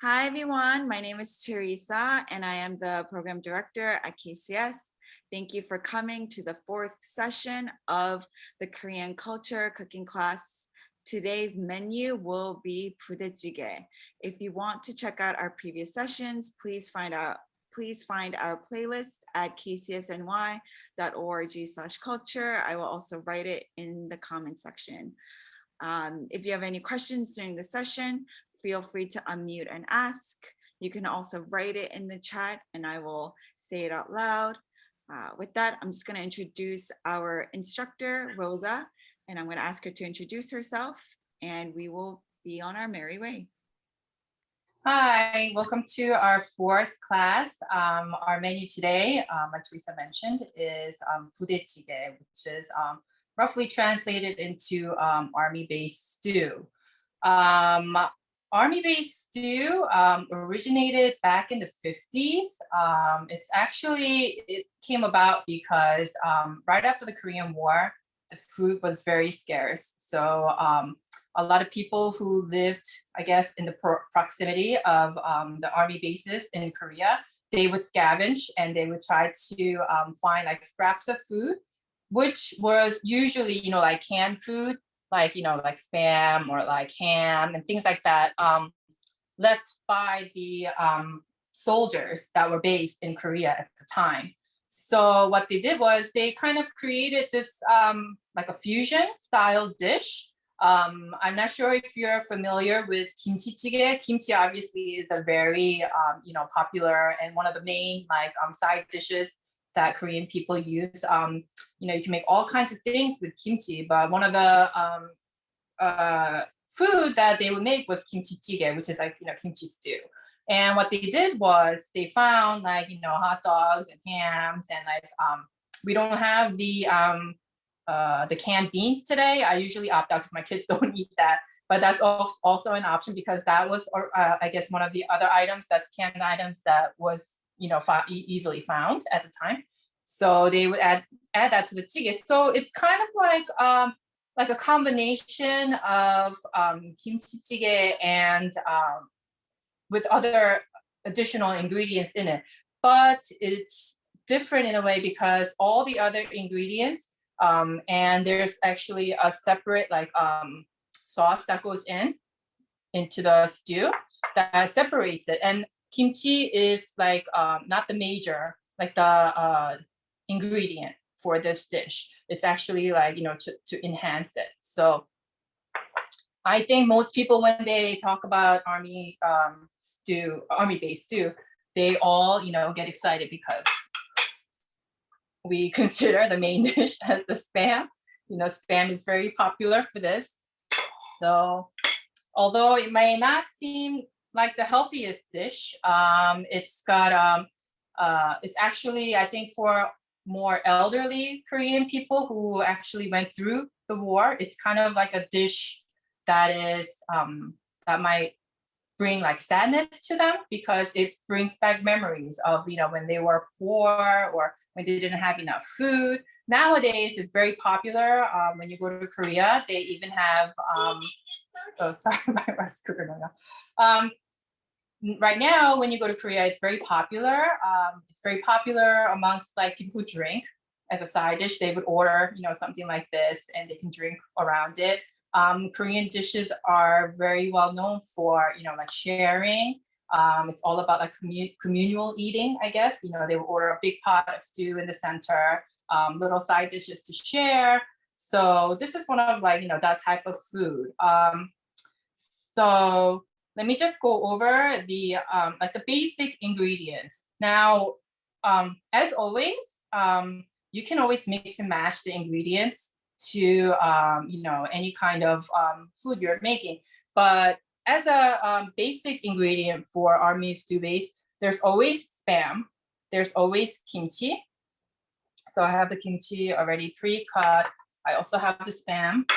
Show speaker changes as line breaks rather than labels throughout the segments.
Hi, everyone. My name is Teresa, and I am the program director at KCS. Thank you for coming to the fourth session of the Korean culture cooking class. Today's menu will be Budae. If you want to check out our previous sessions, please find our playlist at kcsny.org/culture. I will also write it in the comment section. If you have any questions during the session, feel free to unmute and ask. You can also write it in the chat and I will say it out loud. With that, I'm just going to introduce our instructor, Rosa, and I'm going to ask her to introduce herself and we will be on our merry way.
Hi, welcome to our fourth class. Our menu today, like Teresa mentioned, is Budae, which is roughly translated into army-based stew. Army-based stew originated back in the 50s. It came about because right after the Korean War, the food was very scarce. So a lot of people who lived, I guess, in the proximity of the army bases in Korea, they would scavenge and they would try to find like scraps of food, which was usually, like canned food, like, like Spam or like ham and things like that, left by the soldiers that were based in Korea at the time. So what they did was they kind of created this like a fusion style dish. I'm not sure if you're familiar with kimchi jjigae. Kimchi obviously is a very popular and one of the main like side dishes that Korean people use. You can make all kinds of things with kimchi, but one of the food that they would make was kimchi jjigae, which is like kimchi stew. And what they did was they found like hot dogs and hams and like we don't have the canned beans today. I usually opt out because my kids don't eat that, but that's also an option because that was I guess one of the other items, that's canned items that was easily found at the time. So they would add that to the jjigae. So it's kind of like a combination of kimchi jjigae and with other additional ingredients in it. But it's different in a way because all the other ingredients and there's actually a separate like sauce that goes into the stew that separates it. And kimchi is like not the major, like the ingredient for this dish. It's actually like, to enhance it. So I think most people, when they talk about army-based stew, they all, get excited because we consider the main dish as the Spam. Spam is very popular for this. So although it may not seem like the healthiest dish, it's got, it's actually, I think for more elderly Korean people who actually went through the war, it's kind of like a dish that is, that might bring like sadness to them because it brings back memories of, when they were poor or when they didn't have enough food. Nowadays, it's very popular. When you go to Korea, they even have, oh, sorry, my scooter now. Right now, when you go to Korea, it's very popular. It's very popular amongst like people who drink as a side dish. They would order, something like this and they can drink around it. Korean dishes are very well known for, like sharing. It's all about like communal eating, I guess. They would order a big pot of stew in the center, little side dishes to share. So this is one of like, that type of food. So let me just go over the like the basic ingredients. Now, as always, you can always mix and match the ingredients to any kind of food you're making. But as a basic ingredient for army stew base, there's always Spam, there's always kimchi. So I have the kimchi already pre-cut. I also have the Spam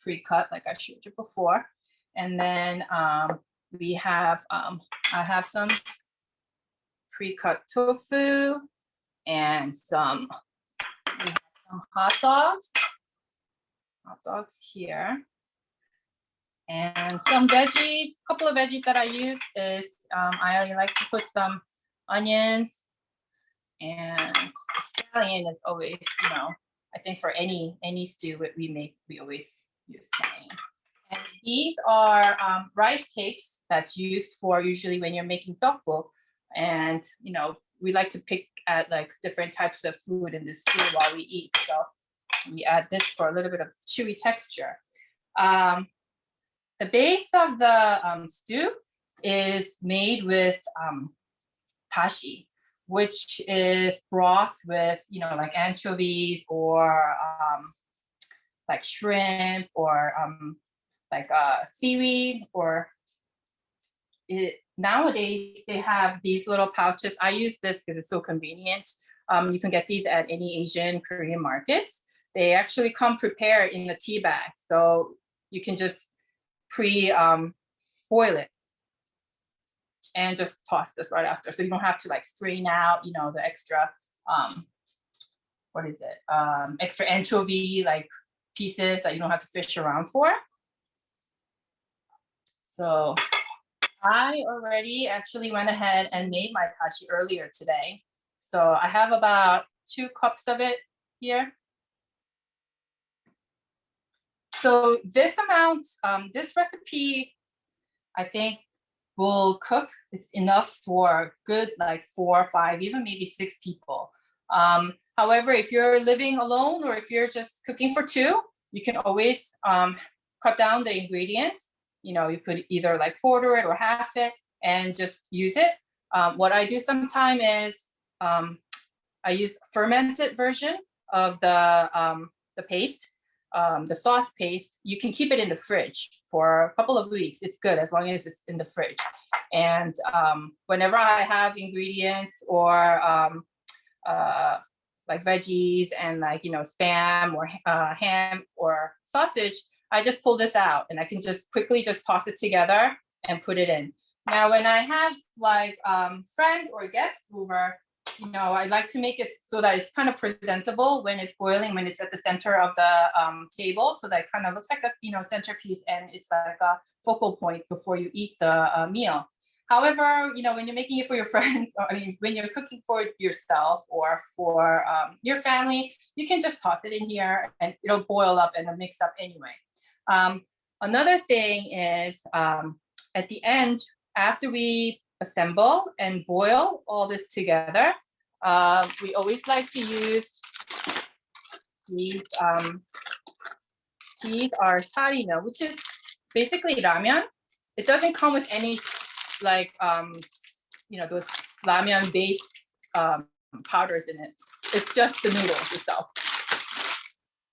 pre-cut, like I showed you before. And then we have, I have some pre-cut tofu and some hot dogs here. And some veggies, a couple of veggies that I use is I like to put some onions, and scallion is always, I think for any stew that we make, we always use scallion. And these are rice cakes that's used for usually when you're making tteokbokki. And we like to pick at like different types of food in this stew while we eat. So we add this for a little bit of chewy texture. The base of the stew is made with dashi, which is broth with like anchovies or like shrimp or like seaweed, or nowadays they have these little pouches. I use this because it's so convenient. You can get these at any Asian Korean markets. They actually come prepared in a tea bag, so you can just boil it and just toss this right after, so you don't have to like strain out the extra extra anchovy like pieces that you don't have to fish around for. So I already actually went ahead and made my dashi earlier today. So I have about 2 cups of it here. So this amount, this recipe, I think will cook. It's enough for good like 4 or 5, even maybe 6 people. However, if you're living alone or if you're just cooking for 2, you can always cut down the ingredients. You could either like quarter it or half it and just use it. What I do sometime is I use fermented version of the paste, the sauce paste. You can keep it in the fridge for a couple of weeks. It's good as long as it's in the fridge. And whenever I have ingredients or like veggies and like spam or ham or sausage, I just pull this out and I can just quickly just toss it together and put it in. Now, when I have like friends or guests over, I like to make it so that it's kind of presentable when it's boiling, when it's at the center of the table, so that it kind of looks like a centerpiece and it's like a focal point before you eat the meal. However, when you're making it for your friends, or when you're cooking for yourself or for your family, you can just toss it in here and it'll boil up and it'll mix up anyway. Another thing is at the end, after we assemble and boil all this together, we always like to use these. These are sarino, which is basically ramen. It doesn't come with any like those ramen based powders in it. It's just the noodles itself.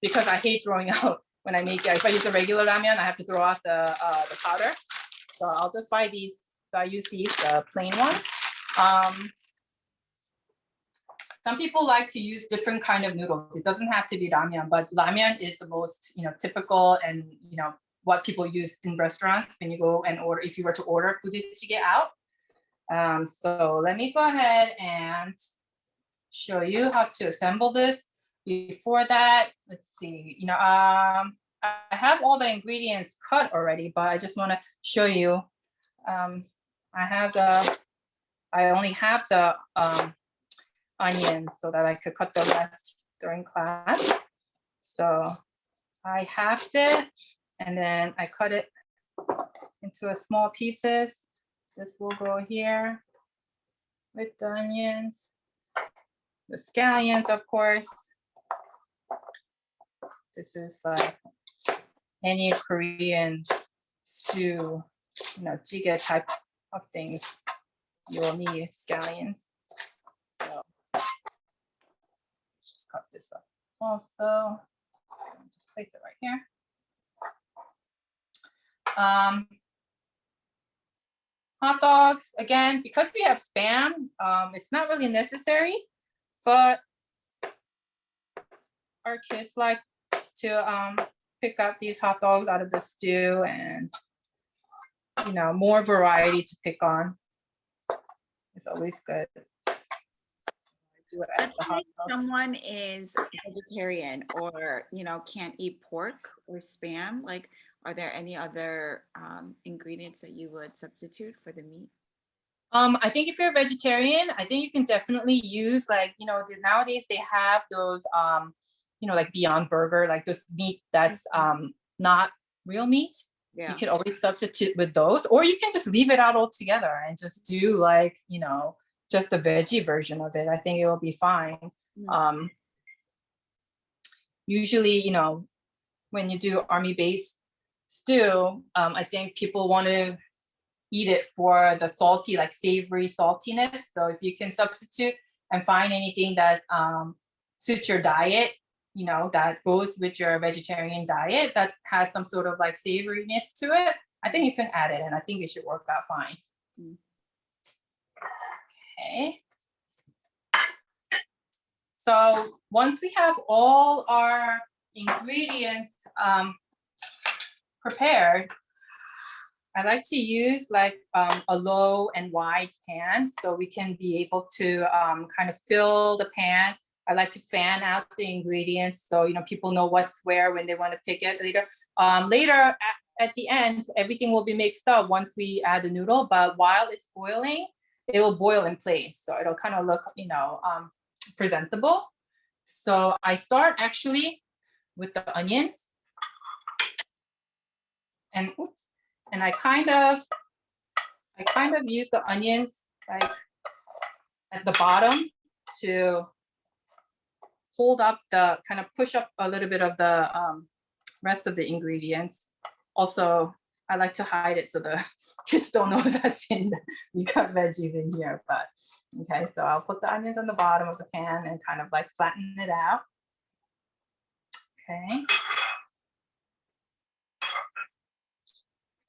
Because I hate throwing out when I make it. If I use a regular ramen, I have to throw out the powder. So I'll just buy these. So I use these, the plain ones. Some people like to use different kind of noodles. It doesn't have to be ramen, but ramen is the most typical and what people use in restaurants when you go and order. If you were to order budae out. So let me go ahead and show you how to assemble this. Before that, let's see. I have all the ingredients cut already, but I just want to show you. I only have the onions so that I could cut the rest during class. So I halved it and then I cut it into a small pieces. This will go here with the onions, the scallions, of course. This is like any Korean stew, jjigae type of things. You will need scallions. So just cut this up. Also, just place it right here. Hot dogs, again, because we have Spam, it's not really necessary, but our kids like to pick out these hot dogs out of the stew, and more variety to pick on. It's always good.
Let's say someone is vegetarian or can't eat pork or Spam. Like, are there any other ingredients that you would substitute for the meat?
I think if you're a vegetarian, I think you can definitely use like, nowadays they have those, like Beyond Burger, like this meat that's not real meat. You
Yeah.
can always substitute with those, or you can just leave it out altogether and just do like, just the veggie version of it. I think it will be fine.
Mm.
Usually, when you do army base stew, I think people want to eat it for the salty, like savory saltiness. So if you can substitute and find anything that suits your diet, that goes with your vegetarian diet, that has some sort of like savoriness to it, I think you can add it, and I think it should work out fine.
Mm.
Okay. So once we have all our ingredients prepared, I like to use like a low and wide pan so we can be able to kind of fill the pan. I like to fan out the ingredients so people know what's where when they want to pick it later. Later at the end, everything will be mixed up once we add the noodle, but while it's boiling, it will boil in place. So it'll kind of look, presentable. So I start actually with the onions. And I kind of use the onions like at the bottom to hold up the, kind of push up a little bit of the rest of the ingredients. Also, I like to hide it so the kids don't know that's in we got veggies in here. But okay, so I'll put the onions on the bottom of the pan and kind of like flatten it out. Okay.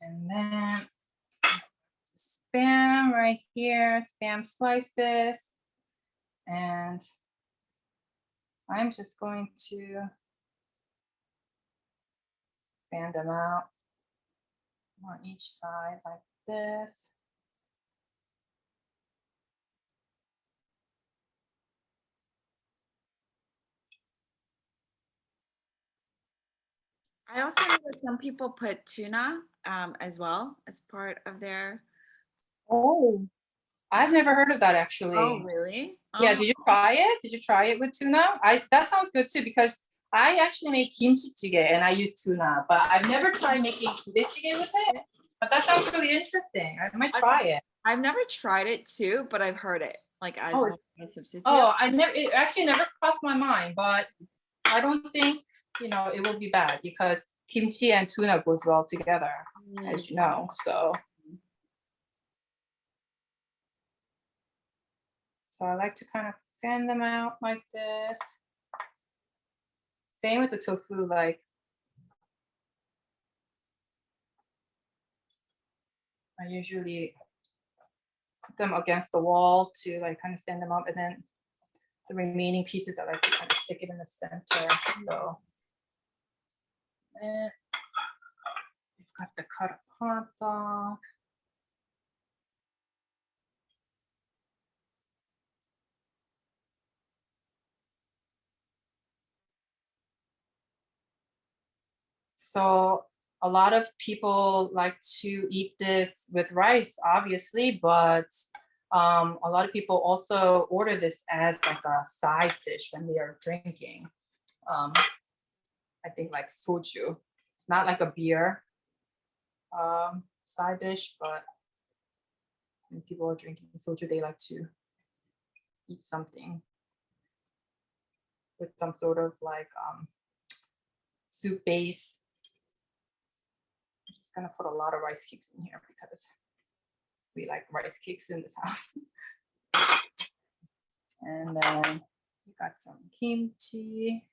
And then Spam right here, Spam slices. And I'm just going to fan them out on each side like this.
I also know that some people put tuna as well as part of their.
Oh, I've never heard of that actually.
Oh, really?
Yeah,
Oh.
did you try it? Did you try it with tuna? That sounds good too, because I actually make kimchi jjigae and I use tuna, but I've never tried making budae with it. But that sounds really interesting. I might try it.
I've never tried it too, but I've heard it like as a substitute.
It actually never crossed my mind, but I don't think it will be bad because kimchi and tuna goes well together, as you know. So I like to kind of fan them out like this. Same with the tofu, like I usually put them against the wall to like kind of stand them up, and then the remaining pieces I like to kind of stick it in the center. So and we've got the cut up hot dog. So a lot of people like to eat this with rice, obviously, but a lot of people also order this as like a side dish when they are drinking. I think like soju. It's not like a beer side dish, but when people are drinking soju, they like to eat something with some sort of like soup base. I'm just gonna put a lot of rice cakes in here because we like rice cakes in this house. And then we got some kimchi.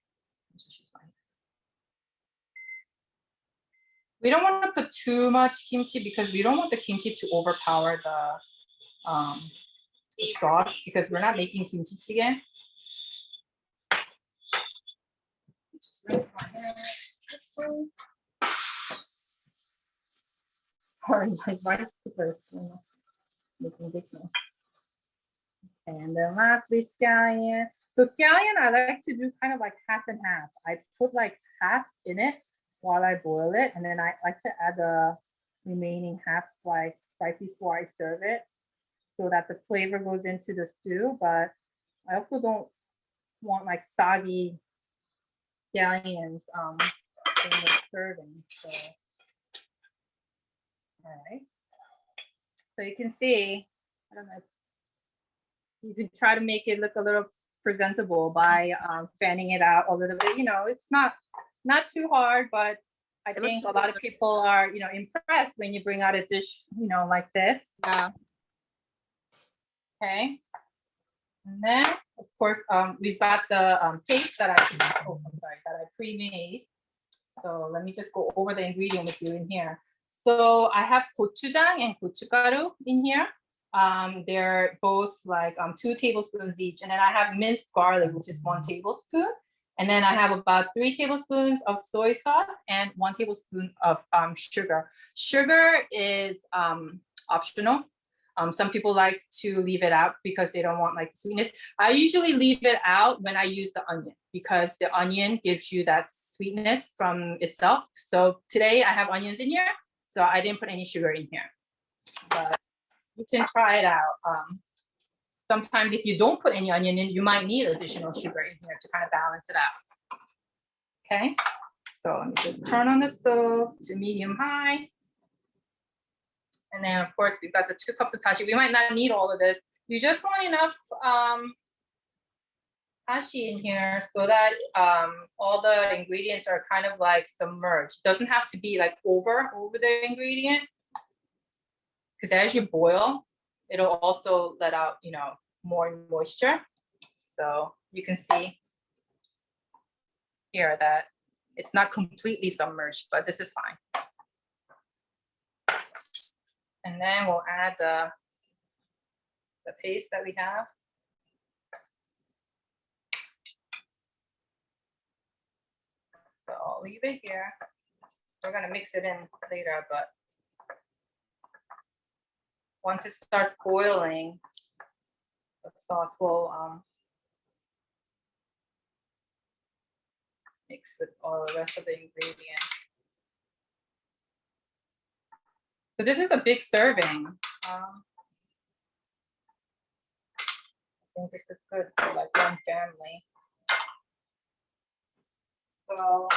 We don't want to put too much kimchi because we don't want the kimchi to overpower the sauce, because we're not making kimchi jjigae. Just rinse my hair. Sorry, my rice cooker is making big noise. And then lastly, scallion. So scallion, I like to do kind of like half and half. I put like half in it while I boil it, and then I like to add the remaining half like right before I serve it. so that the flavor goes into the stew, but I also don't want like soggy scallions in the serving. So, all right. So you can see, I don't know, you can try to make it look a little presentable by fanning it out a little bit. You know, it's not too hard, but I think a lot of people are, you know, impressed when you bring out a dish, you know, like this.
Yeah.
Okay. And then, of course, we've got the paste that I pre-made. So let me just go over the ingredient with you in here. So I have gochujang and gochugaru in here. They're both like 2 tablespoons each. And then I have minced garlic, which is 1 tablespoon. And then I have about 3 tablespoons of soy sauce and 1 tablespoon of sugar. Sugar is optional. Some people like to leave it out because they don't want like sweetness. I usually leave it out when I use the onion because the onion gives you that sweetness from itself. So today I have onions in here, so I didn't put any sugar in here. But you can try it out. Sometimes if you don't put any onion in, you might need additional sugar in here to kind of balance it out. Okay, so let me just turn on the stove to medium high. And then of course we've got the 2 cups of dashi. We might not need all of this. You just want enough dashi in here so that all the ingredients are kind of like submerged. It doesn't have to be like over the ingredient, because as you boil, it'll also let out, you know, more moisture. So you can see here that it's not completely submerged, but this is fine. And then we'll add the paste that we have. So I'll leave it here. We're gonna mix it in later, but once it starts boiling, the sauce will mix with all the rest of the ingredients. So this is a big serving. I think this is good for like one family. So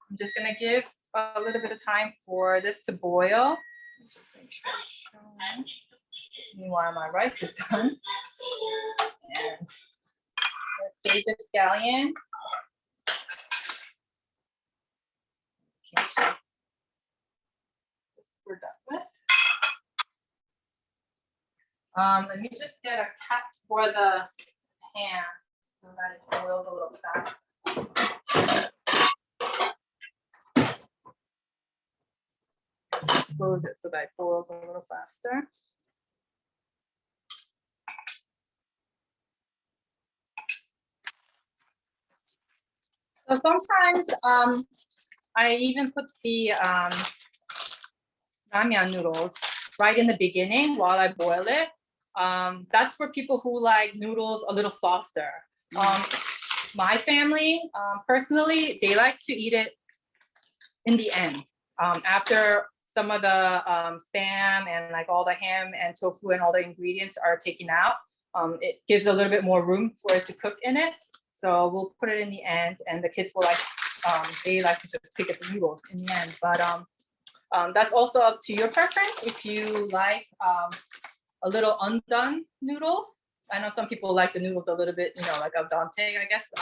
I'm just gonna give a little bit of time for this to boil. Just make sure it's showing. Meanwhile, my rice is done. And let's save the scallion. Okay, so we're done with. Let me just get a cap for the pan so that it boils a little faster. Close it so that it boils a little faster. So sometimes I even put the ramyeon noodles right in the beginning while I boil it. That's for people who like noodles a little softer. My family, personally, they like to eat it in the end. After some of the spam and like all the ham and tofu and all the ingredients are taken out, it gives a little bit more room for it to cook in it. So we'll put it in the end, and the kids will like, they like to just pick at the noodles in the end. But that's also up to your preference. If you like a little undone noodles, I know some people like the noodles a little bit, you know, like al dente, I guess.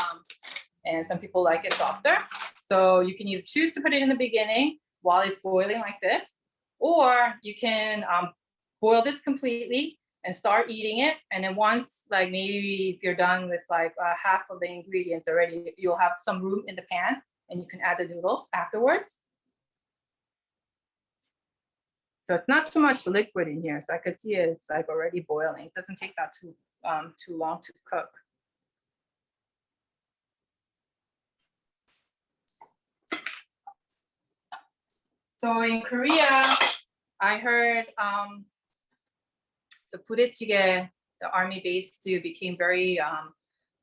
And some people like it softer. So you can either choose to put it in the beginning while it's boiling like this, or you can boil this completely and start eating it. And then once, like maybe if you're done with like half of the ingredients already, you'll have some room in the pan and you can add the noodles afterwards. So it's not too much liquid in here. So I could see it's like already boiling. It doesn't take that too long to cook. So in Korea, I heard the Budae, the army-based stew, became very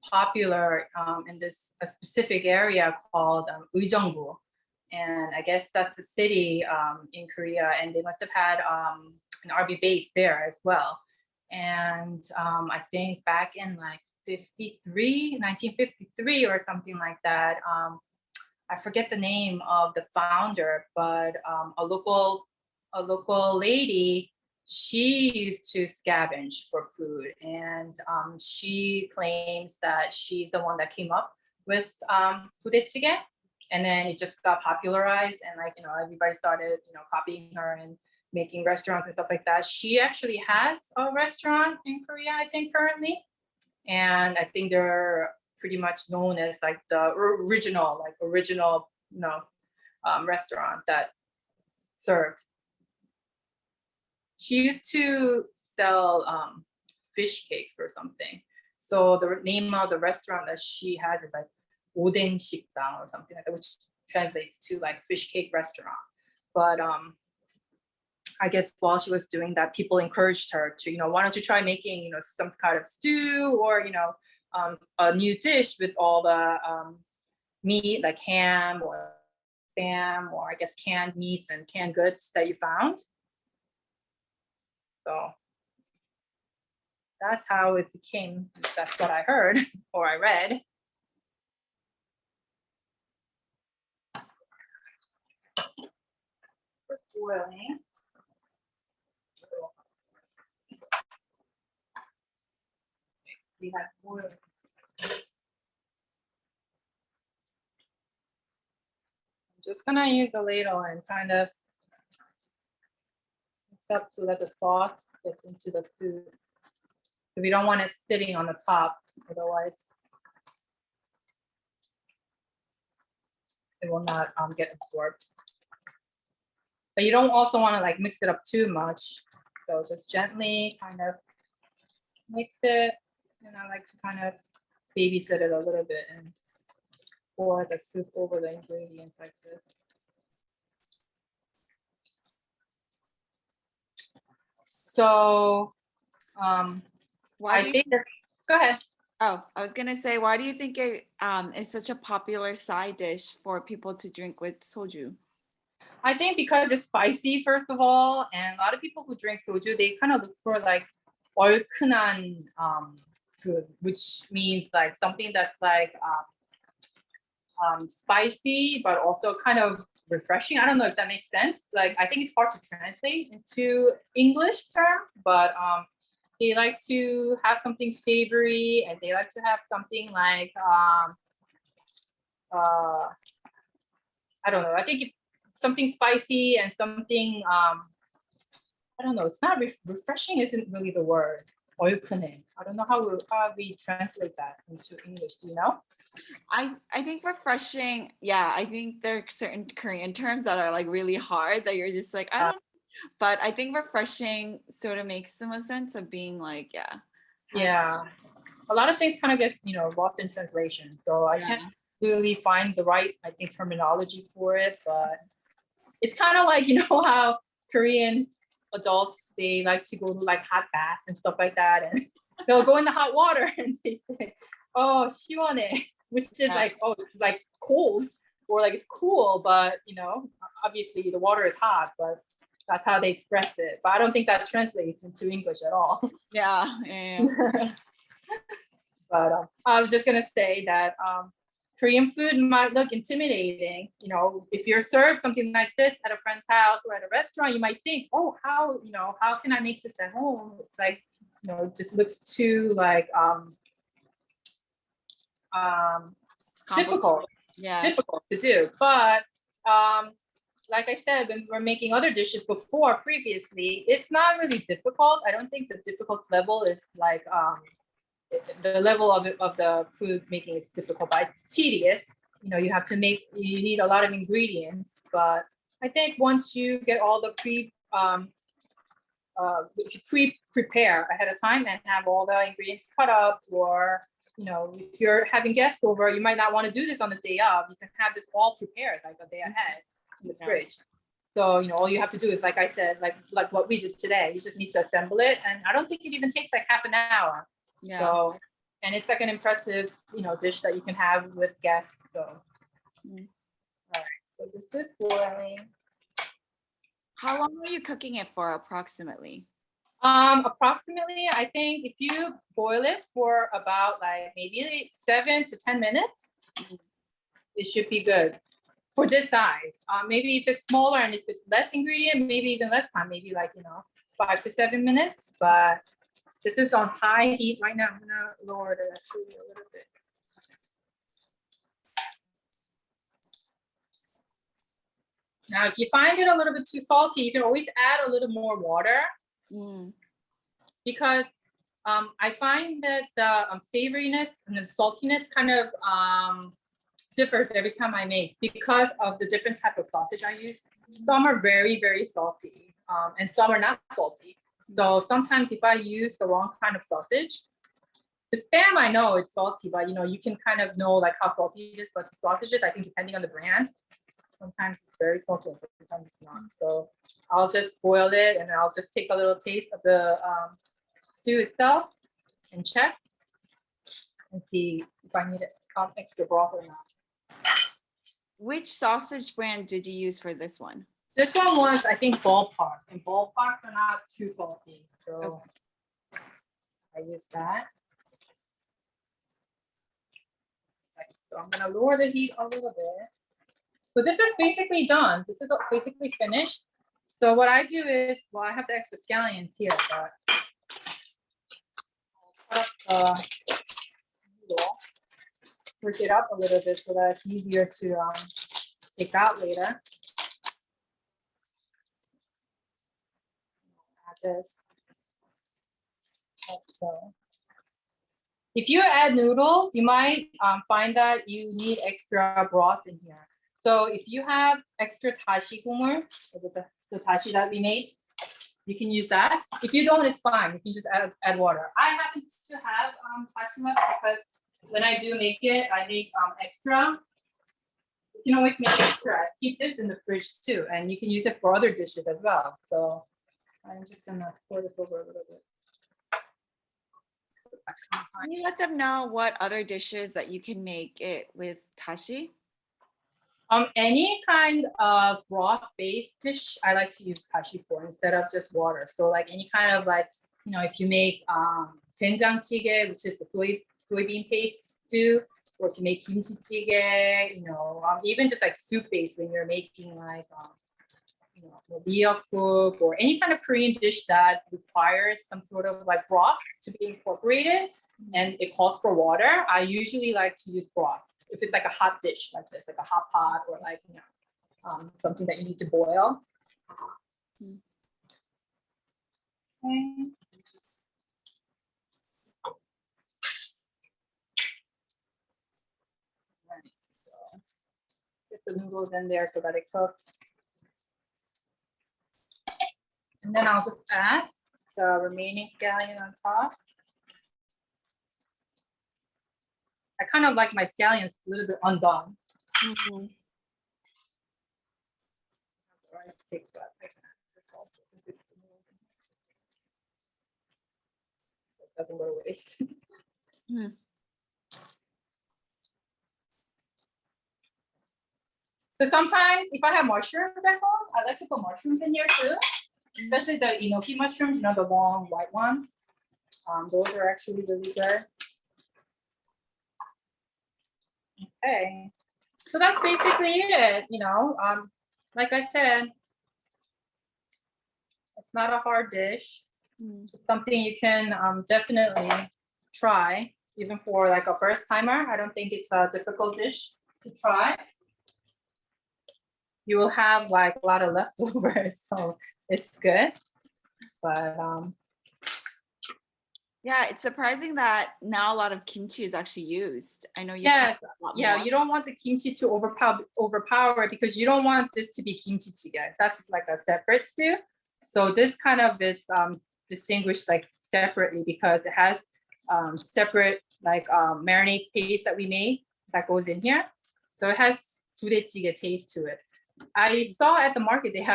popular in this a specific area called Uijeongbu. And I guess that's a city in Korea, and they must have had an army base there as well. And I think back in like 1953 or something like that. I forget the name of the founder, but a local lady, she used to scavenge for food, and she claims that she's the one that came up with budae, and then it just got popularized, and like everybody started copying her and making restaurants and stuff like that. She actually has a restaurant in Korea, I think, currently, and I think they're pretty much known as like the original restaurant that served. She used to sell fish cakes or something. So the name of the restaurant that she has is like 오뎅 식당 or something like that, which translates to like fish cake restaurant. But I guess while she was doing that, people encouraged her to, why don't you try making, some kind of stew or, a new dish with all the meat, like ham or spam, or I guess canned meats and canned goods that you found. So that's how it became. That's what I heard or I read. For boiling. We have boiling. I'm just gonna use the ladle and kind of mix up so that the sauce gets into the food. So we don't want it sitting on the top, otherwise it will not get absorbed. But you don't also want to like mix it up too much. So just gently kind of mix it. And I like to kind of babysit it a little bit and pour the soup over the ingredients like this. So
Why
I
do you,
think that, go ahead.
oh, I was gonna say, why do you think it is such a popular side dish for people to drink with soju?
I think because it's spicy, first of all, and a lot of people who drink soju, they kind of look for like 얼큰한 food, which means like something that's like spicy, but also kind of refreshing. I don't know if that makes sense. Like, I think it's hard to translate into English term, but they like to have something savory, and they like to have something like I don't know. I think something spicy and something I don't know. It's not refreshing. Isn't really the word. 얼큰해. I don't know how we translate that into English. Do you know?
I think refreshing, yeah, I think there are certain Korean terms that are like really hard that you're just like, I don't know. But I think refreshing sort of makes the most sense of being like, yeah.
Yeah. A lot of things kind of get, lost in translation. So I can't really find the right, I think, terminology for it. But it's kind of like, how Korean adults, they like to go to like hot baths and stuff like that. And they'll go in the hot water and they say, oh, 시원해, which is like, oh, it's like cold or like it's cool. But, obviously the water is hot, but that's how they express it. But I don't think that translates into English at all.
Yeah.
But I was just going to say that Korean food might look intimidating. If you're served something like this at a friend's house or at a restaurant, you might think, oh, how can I make this at home? It's like, it just looks too like difficult to do. But like I said, when we're making other dishes previously, it's not really difficult. I don't think the difficult level is like the level of the food making is difficult, but it's tedious. You have to you need a lot of ingredients. But I think once you get all the if you prepare ahead of time and have all the ingredients cut up, or if you're having guests over, you might not want to do this on the day of. You can have this all prepared like a day ahead in the fridge. So all you have to do is, like I said, like what we did today. You just need to assemble it, and I don't think it even takes like half an hour. Yeah. So, and it's like an impressive, dish that you can have with guests. So, all right. So this is boiling.
How long are you cooking it for approximately?
Approximately, I think if you boil it for about like maybe 7 to 10 minutes, it should be good for this size. Maybe if it's smaller and if it's less ingredient, maybe even less time, maybe like, 5 to 7 minutes. But this is on high heat right now. I'm gonna lower it actually a little bit. Now, if you find it a little bit too salty, you can always add a little more water. Because I find that the savoriness and the saltiness kind of differs every time I make because of the different type of sausage I use. Some are very, very salty, and some are not salty. So sometimes if I use the wrong kind of sausage, the Spam, I know it's salty, but you can kind of know like how salty it is. But the sausages, I think depending on the brand, sometimes it's very salty, and sometimes it's not. So I'll just boil it, and I'll just take a little taste of the stew itself and check and see if I need extra broth or not.
Which sausage brand did you use for this one?
This one was, I think, Ballpark, and Ballparks are not too salty, so I used that. Okay, so I'm gonna lower the heat a little bit. So this is basically done. This is basically finished. So what I do is, well, I have the extra scallions here, but I'll cut up the noodle, work it up a little bit so that it's easier to take out later. Add this. So if you add noodles, you might find that you need extra broth in here. So if you have extra dashi 국물, the dashi that we made, you can use that. If you don't, it's fine. You can just add water. I happen to have dashi left because when I do make it, I make extra. You can always make extra. Keep this in the fridge too, and you can use it for other dishes as well. So I'm just gonna pour this over a little bit.
Can you let them know what other dishes that you can make it with dashi?
Any kind of broth-based dish, I like to use dashi for instead of just water. So like any kind of like, if you make 된장찌개, which is the soybean paste stew, or if you make kimchi jjigae, even just like soup base when you're making like, mireokguk or any kind of Korean dish that requires some sort of like broth to be incorporated and it calls for water, I usually like to use broth. If it's like a hot dish like this, like a hot pot or like, something that you need to boil. Okay. So get the noodles in there so that it cooks. And then I'll just add the remaining scallion on top. I kind of like my scallions a little bit undone. It doesn't go to waste. So sometimes if I have mushrooms at home, I like to put mushrooms in here too, especially the enoki mushrooms, the long white ones. Those are actually really good. Okay, so that's basically it. Like I said, it's not a hard dish. It's something you can definitely try, even for like a first timer. I don't think it's a difficult dish to try. You will have like a lot of leftovers, so it's good. But
yeah, it's surprising that now a lot of kimchi is actually used. I know you.
Yes, yeah, you don't want the kimchi to overpower it because you don't want this to be kimchi jjigae. That's like a separate stew. So this kind of is distinguished like separately because it has separate like marinade paste that we made that goes in here. So it has budae taste to it. I saw at the market they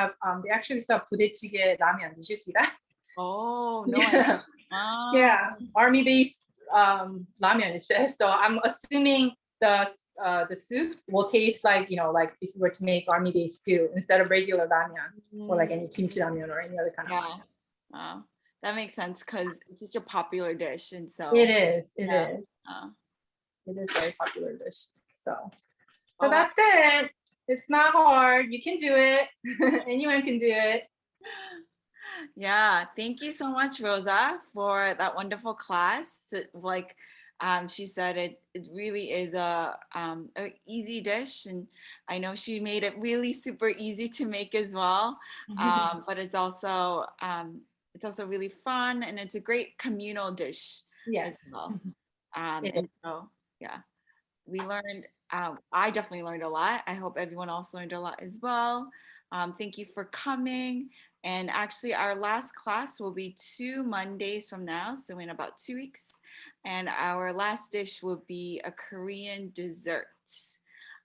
actually sell budae ramen. Did you see that?
Oh no.
Yeah. Yeah, army-based ramen it says. So I'm assuming the soup will taste like like if you were to make army-based stew instead of regular ramen or like any kimchi ramen or any other kind of ramen.
Wow. That makes sense because it's such a popular dish, and so
It is. It
yeah.
is.
uh,
It is very popular dish. So
oh,
that's it. It's not hard. You can do it. Anyone can do it.
yeah, thank you so much, Rosa, for that wonderful class. Like she said, it really is a easy dish, and I know she made it really super easy to make as well. But it's also really fun, and it's a great communal dish as
Yes.
well.
It is.
And so yeah, we learned. I definitely learned a lot. I hope everyone else learned a lot as well. Thank you for coming. And actually, our last class will be 2 Mondays from now, so in about 2 weeks. And our last dish will be a Korean dessert.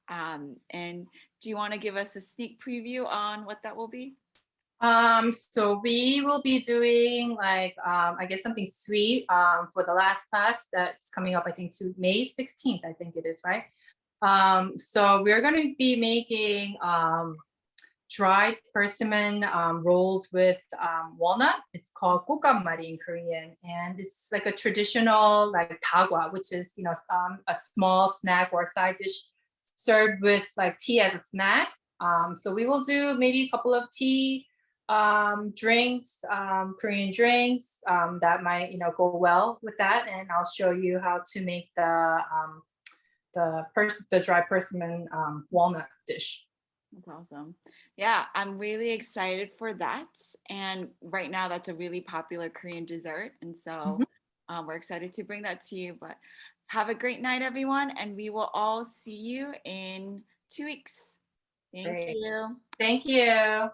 And do you want to give us a sneak preview on what that will be?
So we will be doing like I guess something sweet for the last class that's coming up, I think to May 16th, I think it is, right? So we're going to be making dried persimmon rolled with walnut. It's called kokammari in Korean, and it's like a traditional like dagwa, which is a small snack or side dish served with like tea as a snack. So we will do maybe a couple of tea drinks, Korean drinks that might go well with that, and I'll show you how to make the dry persimmon walnut dish.
That's awesome. Yeah, I'm really excited for that. And right now, that's a really popular Korean dessert. And so
Mhm.
we're excited to bring that to you. But have a great night, everyone. And we will all see you in 2 weeks. Thank
Great.
you.
Thank you.